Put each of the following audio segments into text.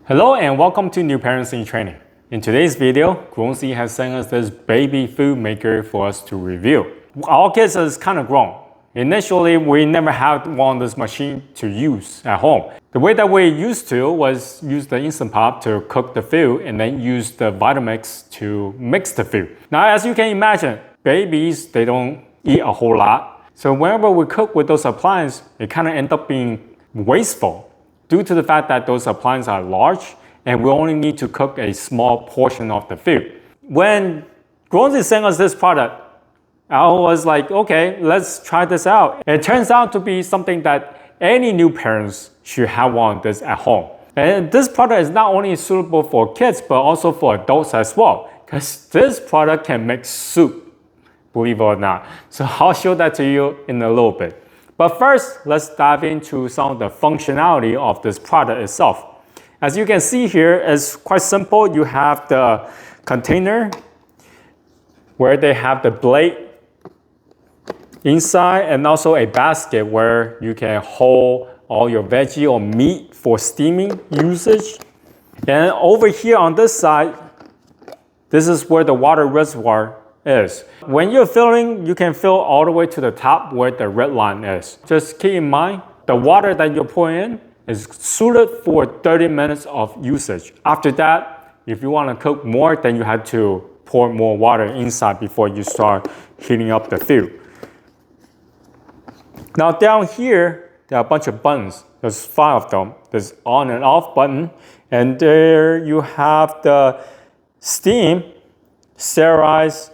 Hello and welcome to New Parents in Training. In today's video, Grownsy has sent us this baby food maker for us to review. Our kids is kind of grown. Initially, we never had one of this machine to use at home. The way that we used to was use the Instant Pot to cook the food and then use the Vitamix to mix the food. Now, as you can imagine, babies, they don't eat a whole lot. So whenever we cook with those appliances, it kind of ends up being wasteful, due to the fact that those appliances are large and we only need to cook a small portion of the food. When Grownsy sent us this product, I was like, okay, let's try this out. It turns out to be something that any new parents should have one of this at home. And this product is not only suitable for kids, but also for adults as well, because this product can make soup, believe it or not. So I'll show that to you in a little bit. But first, let's dive into some of the functionality of this product itself. As you can see here, it's quite simple. You have the container where they have the blade inside and also a basket where you can hold all your veggie or meat for steaming usage. And over here on this side, this is where the water reservoir is. When you're filling, you can fill all the way to the top where the red line is. Just keep in mind, the water that you're pouring in is suited for 30 minutes of usage. After that, if you want to cook more, then you have to pour more water inside before you start heating up the food. Now down here, there are a bunch of buttons. There's 5 of them. There's on and off button. And there you have the steam, sterilize,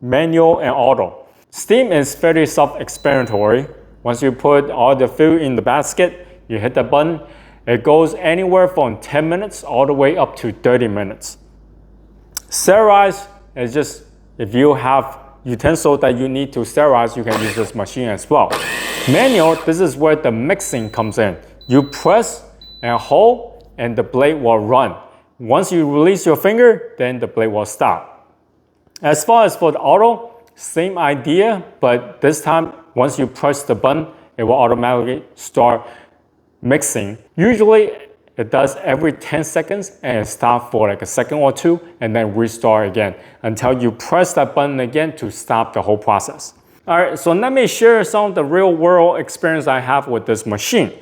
manual, and auto. Steam is very self-explanatory. Once you put all the food in the basket, you hit the button. It goes anywhere from 10 minutes all the way up to 30 minutes. Sterilize is just, if you have utensils that you need to sterilize, you can use this machine as well. Manual, this is where the mixing comes in. You press and hold and the blade will run. Once you release your finger, then the blade will stop. As far as for the auto, same idea, but this time, once you press the button, it will automatically start mixing. Usually, it does every 10 seconds and it stops for like a second or two and then restart again until you press that button again to stop the whole process. All right, so let me share some of the real world experience I have with this machine.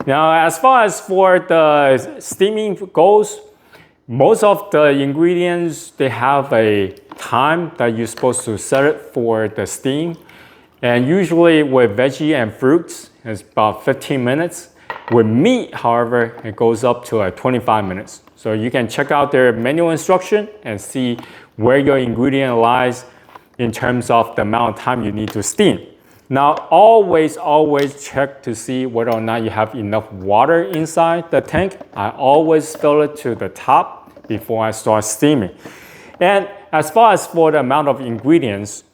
Now, as far as for the steaming goes, most of the ingredients, they have a time that you're supposed to set it for the steam. And usually with veggie and fruits, it's about 15 minutes. With meat, however, it goes up to 25 minutes. So you can check out their menu instruction and see where your ingredient lies in terms of the amount of time you need to steam. Now, always check to see whether or not you have enough water inside the tank. I always fill it to the top before I start steaming. And as far as for the amount of ingredients,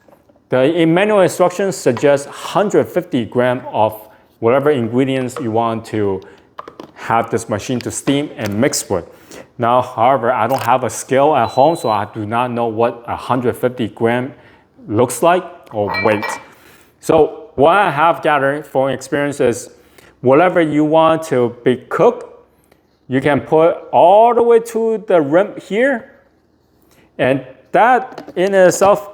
the manual instructions suggest 150 grams of whatever ingredients you want to have this machine to steam and mix with. Now, however, I don't have a scale at home, so I do not know what 150 gram looks like or weight. So what I have gathered from experience is whatever you want to be cooked, you can put all the way to the rim here. And that in itself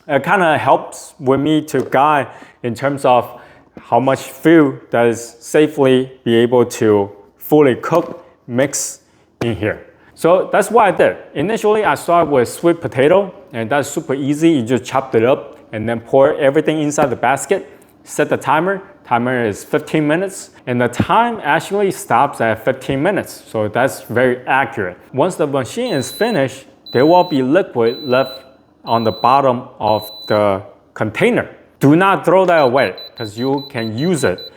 kind of helps with me to guide in terms of how much food that is safely be able to fully cook, mix in here. So that's what I did. Initially, I started with sweet potato, and that's super easy. You just chopped it up and then pour everything inside the basket, set the timer. Timer is 15 minutes, and the time actually stops at 15 minutes. So that's very accurate. Once the machine is finished, there will be liquid left on the bottom of the container. Do not throw that away because you can use it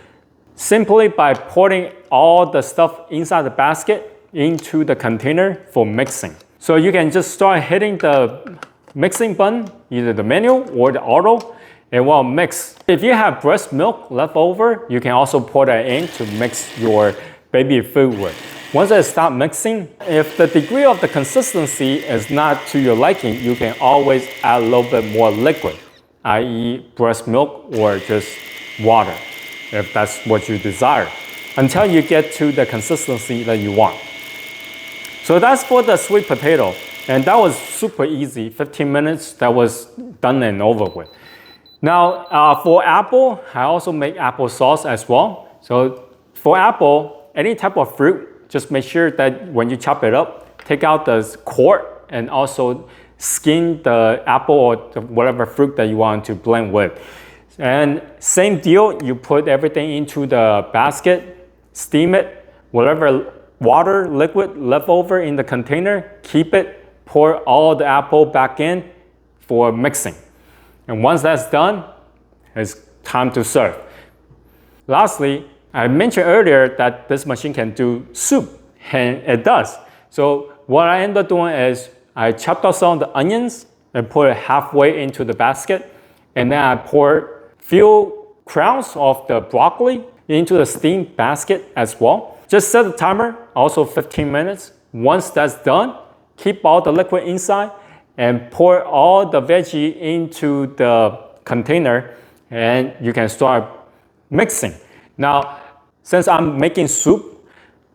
simply by pouring all the stuff inside the basket into the container for mixing. So you can just start hitting the mixing button, either the manual or the auto. It will mix. If you have breast milk left over, you can also pour that in to mix your baby food with. Once it stops mixing, if the degree of the consistency is not to your liking, you can always add a little bit more liquid, i.e. breast milk or just water, if that's what you desire, until you get to the consistency that you want. So that's for the sweet potato. And that was super easy, 15 minutes, that was done and over with. Now, for apple, I also make applesauce as well. So for apple, any type of fruit, just make sure that when you chop it up, take out the core and also skin the apple or whatever fruit that you want to blend with. And same deal, you put everything into the basket, steam it, whatever water, liquid left over in the container, keep it, pour all the apple back in for mixing. And once that's done, it's time to serve. Lastly, I mentioned earlier that this machine can do soup, and it does. So what I end up doing is I chopped up some of the onions and put it halfway into the basket, and then I pour few crowns of the broccoli into the steamed basket as well. Just set the timer, also 15 minutes. Once that's done, keep all the liquid inside and pour all the veggie into the container, and you can start mixing. Now, since I'm making soup,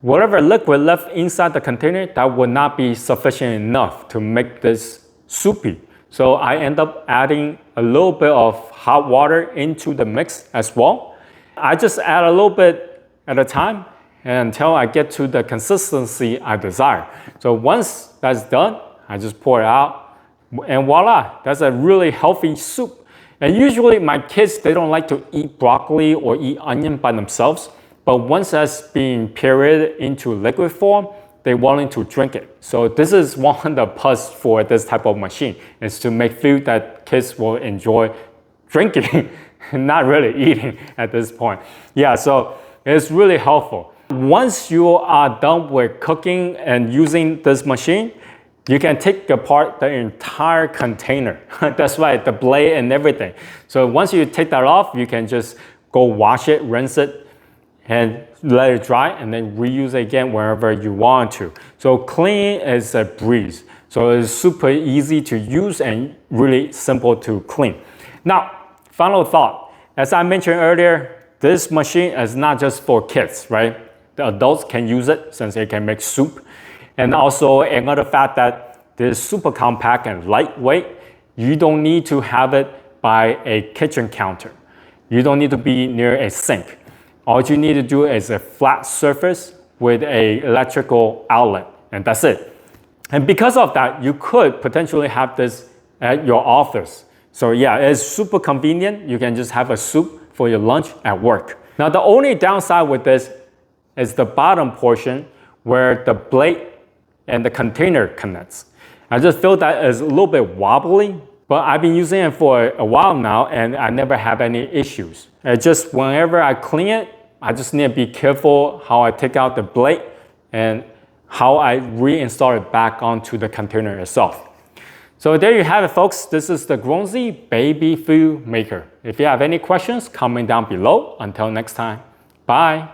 whatever liquid left inside the container, that would not be sufficient enough to make this soupy. So I end up adding a little bit of hot water into the mix as well. I just add a little bit at a time until I get to the consistency I desire. So once that's done, I just pour it out, and voila, that's a really healthy soup. And usually my kids, they don't like to eat broccoli or eat onion by themselves, but once that's being pureed into liquid form, they're willing to drink it. So this is one of the plus for this type of machine, is to make food that kids will enjoy drinking, not really eating at this point. Yeah, so it's really helpful. Once you are done with cooking and using this machine, you can take apart the entire container. That's right, the blade and everything. So once you take that off, you can just go wash it, rinse it, and let it dry, and then reuse it again wherever you want to. So cleaning is a breeze. So it's super easy to use and really simple to clean. Now, final thought. As I mentioned earlier, this machine is not just for kids, right? The adults can use it since it can make soup. And also another fact that this is super compact and lightweight. You don't need to have it by a kitchen counter. You don't need to be near a sink. All you need to do is a flat surface with an electrical outlet, and that's it. And because of that, you could potentially have this at your office. So yeah, it's super convenient. You can just have a soup for your lunch at work. Now the only downside with this is the bottom portion where the blade and the container connects. I just feel that is a little bit wobbly, but I've been using it for a while now and I never have any issues. Just whenever I clean it, I just need to be careful how I take out the blade and how I reinstall it back onto the container itself. So there you have it, folks. This is the Grownsy Baby Food Maker. If you have any questions, comment down below. Until next time, bye.